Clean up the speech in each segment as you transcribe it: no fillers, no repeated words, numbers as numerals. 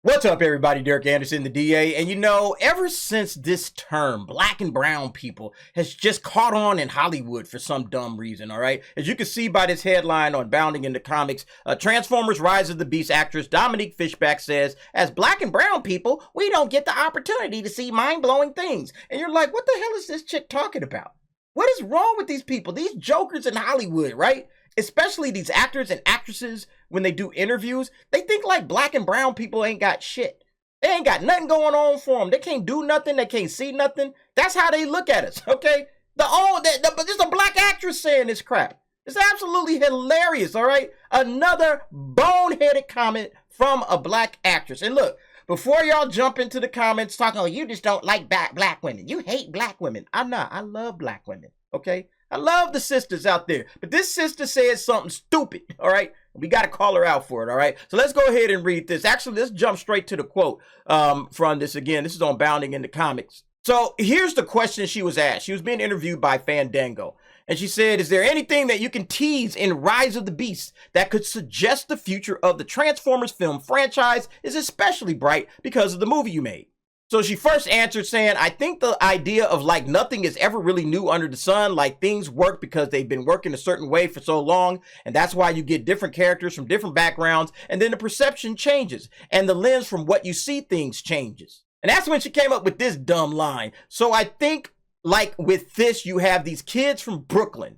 What's up, everybody? Derek Anderson, the DA. And you know, ever since this term, black and brown people, has just caught on in Hollywood for some dumb reason, all right? As you can see by this headline on Bounding into Comics, Transformers Rise of the Beast actress Dominique Fishback says, as black and brown people, we don't get the opportunity to see mind-blowing things. And you're like, what the hell is this chick talking about? What is wrong with these people? These jokers in Hollywood, right? Especially these actors and actresses, when they do interviews, they think like black and brown people ain't got shit. They ain't got nothing going on for them. They can't do nothing. They can't see nothing. That's how they look at us, okay? But this is a black actress saying this crap. It's absolutely hilarious, all right? Another boneheaded comment from a black actress. And look, before y'all jump into the comments talking, oh, you just don't like black women. You hate black women. I'm not. I love black women, okay? I love the sisters out there, but this sister said something stupid, all right? We got to call her out for it, all right? So let's go ahead and read this. Actually, let's jump straight to the quote from this again. This is on Bounding into Comics. So here's the question she was asked. She was being interviewed by Fandango, and she said, is there anything that you can tease in Rise of the Beast that could suggest the future of the Transformers film franchise is especially bright because of the movie you made? So she first answered saying, I think the idea of like nothing is ever really new under the sun, like things work because they've been working a certain way for so long, and that's why you get different characters from different backgrounds, and then the perception changes, and the lens from what you see things changes. And that's when she came up with this dumb line. So I think like with this, you have these kids from Brooklyn.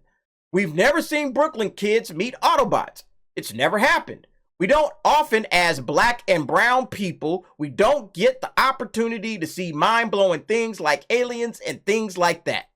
We've never seen Brooklyn kids meet Autobots. It's never happened. We don't often, as black and brown people, we don't get the opportunity to see mind-blowing things like aliens and things like that.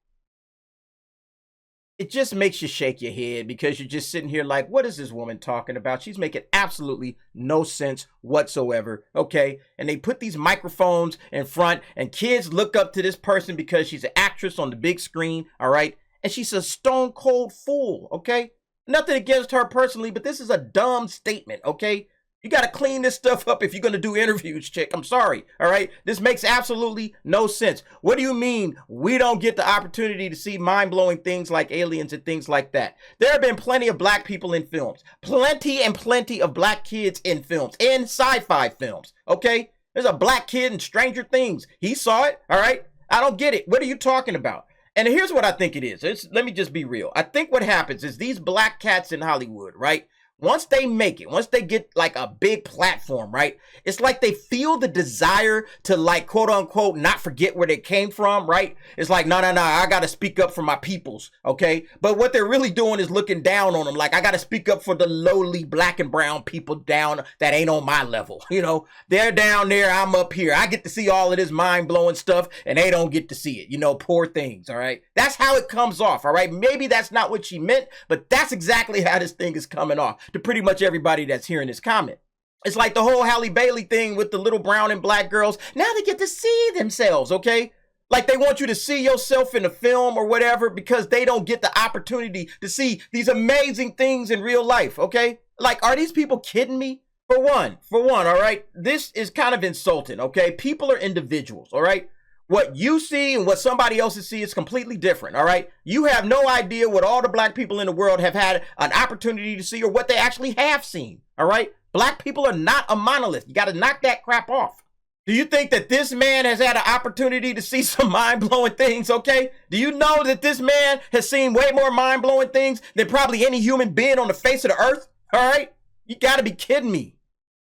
It just makes you shake your head because you're just sitting here like, what is this woman talking about? She's making absolutely no sense whatsoever, okay? And they put these microphones in front and kids look up to this person because she's an actress on the big screen, all right? And she's a stone cold fool, okay? Nothing against her personally, but this is a dumb statement, okay? You got to clean this stuff up if you're going to do interviews, chick. I'm sorry, all right? This makes absolutely no sense. What do you mean we don't get the opportunity to see mind-blowing things like aliens and things like that? There have been plenty of black people in films. Plenty and plenty of black kids in films, in sci-fi films, okay? There's a black kid in Stranger Things. He saw it, all right? I don't get it. What are you talking about? And here's what I think it is. Let me just be real. I think what happens is these black cats in Hollywood, right? Once they make it, once they get like a big platform, right? It's like they feel the desire to like, quote unquote, not forget where they came from, right? It's like, no, I got to speak up for my peoples, okay? But what they're really doing is looking down on them. Like, I got to speak up for the lowly black and brown people down that ain't on my level, you know? They're down there, I'm up here. I get to see all of this mind-blowing stuff and they don't get to see it, you know? Poor things, all right? That's how it comes off, all right? Maybe that's not what she meant, but that's exactly how this thing is coming off to pretty much everybody that's hearing this comment. It's like the whole Halle Bailey thing with the little brown and black girls. Now they get to see themselves, okay? Like they want you to see yourself in a film or whatever because they don't get the opportunity to see these amazing things in real life, okay? Like, are these people kidding me? For one, all right? This is kind of insulting, okay? People are individuals, all right? What you see and what somebody else sees is completely different, all right? You have no idea what all the black people in the world have had an opportunity to see or what they actually have seen, all right? Black people are not a monolith. You got to knock that crap off. Do you think that this man has had an opportunity to see some mind-blowing things, okay? Do you know that this man has seen way more mind-blowing things than probably any human being on the face of the earth, all right? You got to be kidding me.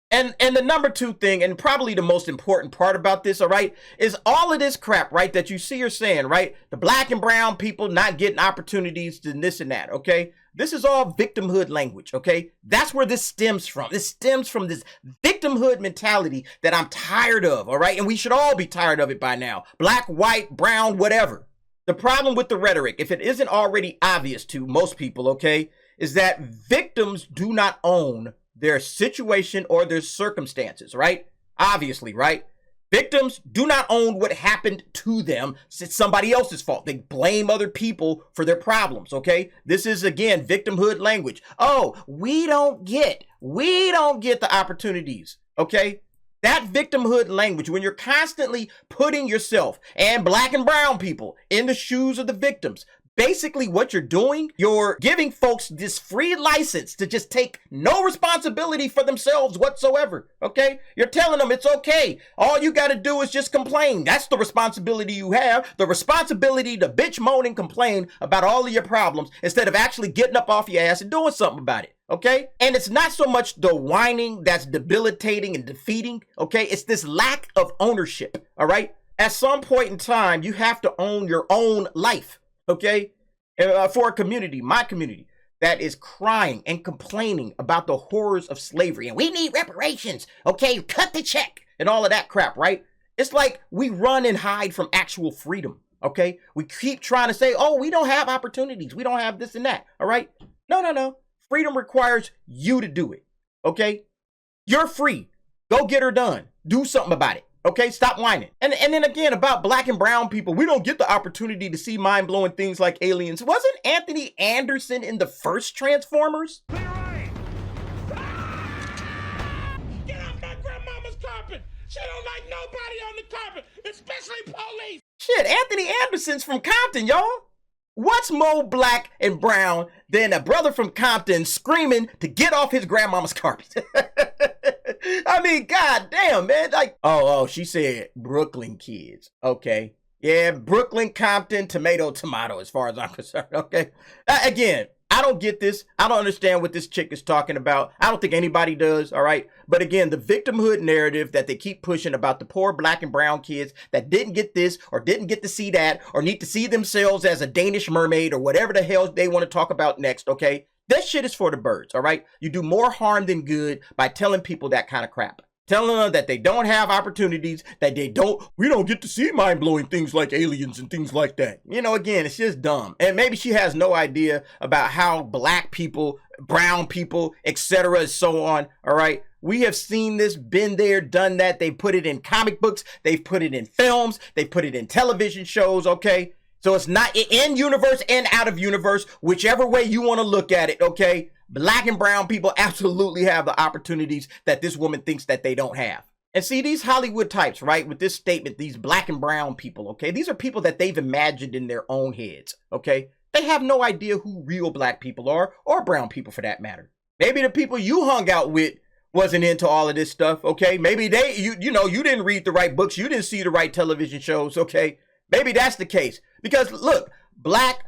And the number two thing, and probably the most important part about this, all right, is all of this crap, right, that you see her saying, right? The black and brown people not getting opportunities to this and that, okay? This is all victimhood language, okay? That's where this stems from. This stems from this victimhood mentality that I'm tired of, all right? And we should all be tired of it by now. Black, white, brown, whatever. The problem with the rhetoric, if it isn't already obvious to most people, okay, is that victims do not own their situation or their circumstances, right? Obviously, right? Victims do not own what happened to them. It's somebody else's fault. They blame other people for their problems, okay? This is, again, victimhood language. Oh, we don't get the opportunities, okay? That victimhood language, when you're constantly putting yourself and black and brown people in the shoes of the victims, Basically, what you're doing, you're giving folks this free license to just take no responsibility for themselves whatsoever, okay? You're telling them it's okay. All you got to do is just complain. That's the responsibility you have, the responsibility to bitch, moan, and complain about all of your problems instead of actually getting up off your ass and doing something about it, okay? And it's not so much the whining that's debilitating and defeating, okay? It's this lack of ownership, all right? At some point in time, you have to own your own life. Okay, for a community, my community, that is crying and complaining about the horrors of slavery, and we need reparations, okay, cut the check, and all of that crap, right? It's like we run and hide from actual freedom, okay? We keep trying to say, oh, we don't have opportunities, we don't have this and that, all right? No. Freedom requires you to do it, okay? You're free. Go get her done. Do something about it. Okay, stop whining. And then again, about black and brown people, we don't get the opportunity to see mind-blowing things like aliens. Wasn't Anthony Anderson in the first Transformers? Get off my grandmama's carpet. She don't like nobody on the carpet, especially police. Shit, Anthony Anderson's from Compton, y'all. What's more black and brown than a brother from Compton screaming to get off his grandmama's carpet? I mean, goddamn, man. Like, oh, she said Brooklyn kids. Okay. Yeah, Brooklyn, Compton, tomato, as far as I'm concerned. Okay. Again, I don't get this. I don't understand what this chick is talking about. I don't think anybody does. All right. But again, the victimhood narrative that they keep pushing about the poor black and brown kids that didn't get this or didn't get to see that or need to see themselves as a Danish mermaid or whatever the hell they want to talk about next. Okay. That shit is for the birds, all right? You do more harm than good by telling people that kind of crap. Telling them that they don't have opportunities, that we don't get to see mind-blowing things like aliens and things like that. You know, again, it's just dumb. And maybe she has no idea about how black people, brown people, etc., and so on, all right? We have seen this, been there, done that. They put it in comic books. They've put it in films. They put it in television shows, okay? So it's not in universe and out of universe, whichever way you want to look at it, okay? Black and brown people absolutely have the opportunities that this woman thinks that they don't have. And see, these Hollywood types, right, with this statement, these black and brown people, okay? These are people that they've imagined in their own heads, okay? They have no idea who real black people are, or brown people for that matter. Maybe the people you hung out with wasn't into all of this stuff, okay? Maybe you didn't read the right books, you didn't see the right television shows, okay? Maybe that's the case. Because look, black,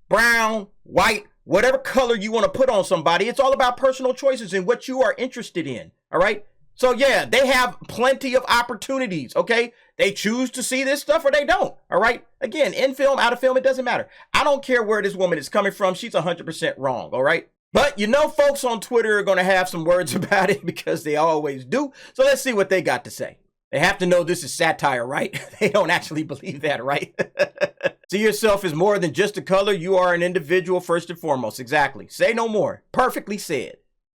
brown, white, whatever color you want to put on somebody, it's all about personal choices and what you are interested in. All right. So yeah, they have plenty of opportunities. Okay. They choose to see this stuff or they don't. All right. Again, in film, out of film, it doesn't matter. I don't care where this woman is coming from. She's 100% wrong. All right. But you know, folks on Twitter are going to have some words about it because they always do. So let's see what they got to say. They have to know this is satire, right? They don't actually believe that, right? See yourself as more than just a color. You are an individual first and foremost. Exactly. Say no more. Perfectly said.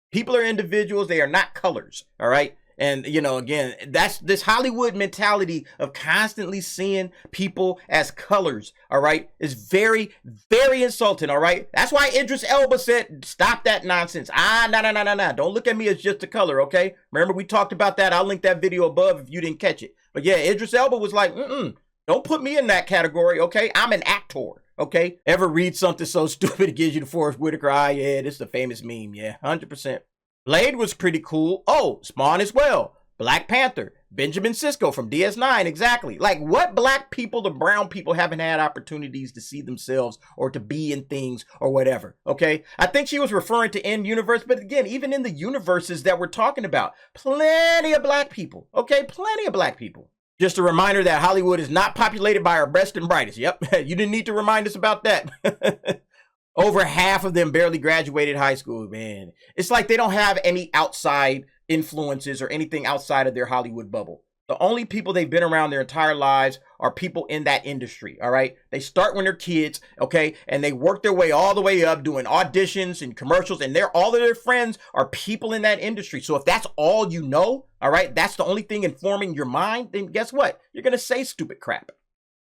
People are individuals. They are not colors. All right. And, you know, again, that's this Hollywood mentality of constantly seeing people as colors, all right, is very, very insulting, all right? That's why Idris Elba said, stop that nonsense. No. Don't look at me as just a color, okay? Remember, we talked about that. I'll link that video above if you didn't catch it. But yeah, Idris Elba was like, don't put me in that category, okay? I'm an actor, okay? Ever read something so stupid it gives you the Forrest Whitaker eye? Yeah, this is a famous meme, yeah, 100%. Blade was pretty cool. Oh, Spawn as well. Black Panther. Benjamin Sisko from DS9, exactly. Like, what black people or brown people haven't had opportunities to see themselves or to be in things or whatever, okay? I think she was referring to in-universe, but again, even in the universes that we're talking about, plenty of black people, okay? Plenty of black people. Just a reminder that Hollywood is not populated by our best and brightest. Yep, you didn't need to remind us about that. Over half of them barely graduated high school, man. It's like they don't have any outside influences or anything outside of their Hollywood bubble. The only people they've been around their entire lives are people in that industry, all right? They start when they're kids, okay? And they work their way all the way up doing auditions and commercials, and all of their friends are people in that industry. So if that's all you know, all right, that's the only thing informing your mind, then guess what? You're going to say stupid crap.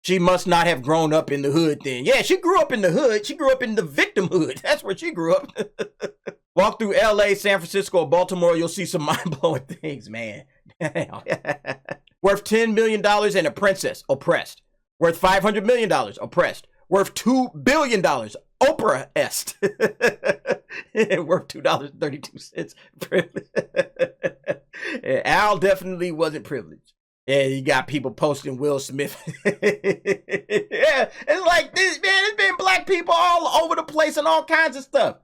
She must not have grown up in the hood then. Yeah, she grew up in the hood. She grew up in the victimhood. That's where she grew up. Walk through LA, San Francisco, Baltimore, you'll see some mind-blowing things, man. Worth $10 million and a princess, oppressed. Worth $500 million, oppressed. worth $2 billion. Oprah est. Worth $2.32. Al definitely wasn't privileged. Yeah, you got people posting Will Smith. Yeah, it's like this, man. It's been black people all over the place and all kinds of stuff.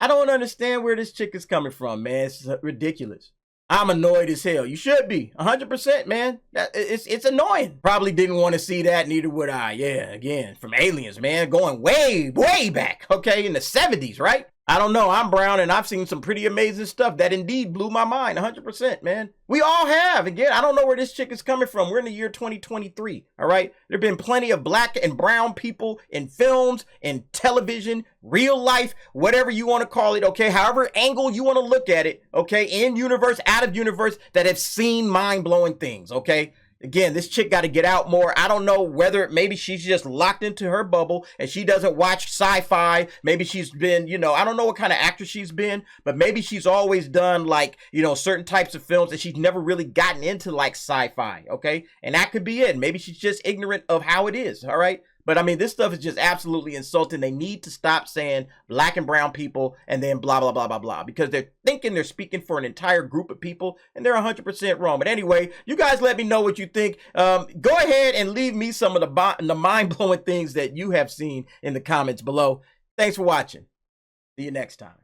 I don't understand where this chick is coming from, man. It's ridiculous. I'm annoyed as hell. You should be 100%, man. It's annoying. Probably didn't want to see that. Neither would I. Yeah, again, from Aliens, man, going way, way back. Okay, in the 70s, right? I don't know. I'm brown and I've seen some pretty amazing stuff that indeed blew my mind 100%, man. We all have. Again, I don't know where this chick is coming from. We're in the year 2023, all right? There have been plenty of black and brown people in films, in television, real life, whatever you want to call it, okay? However angle you want to look at it, okay? In universe, out of universe, that have seen mind-blowing things, okay? Again, this chick got to get out more. I don't know whether maybe she's just locked into her bubble and she doesn't watch sci-fi. Maybe she's been, I don't know what kind of actress she's been, but maybe she's always done like, certain types of films and she's never really gotten into like sci-fi, okay? And that could be it. Maybe she's just ignorant of how it is, all right? But I mean, this stuff is just absolutely insulting. They need to stop saying black and brown people and then blah, blah, blah, blah, blah, because they're thinking they're speaking for an entire group of people and they're 100% wrong. But anyway, you guys let me know what you think. Go ahead and leave me some of the mind-blowing things that you have seen in the comments below. Thanks for watching. See you next time.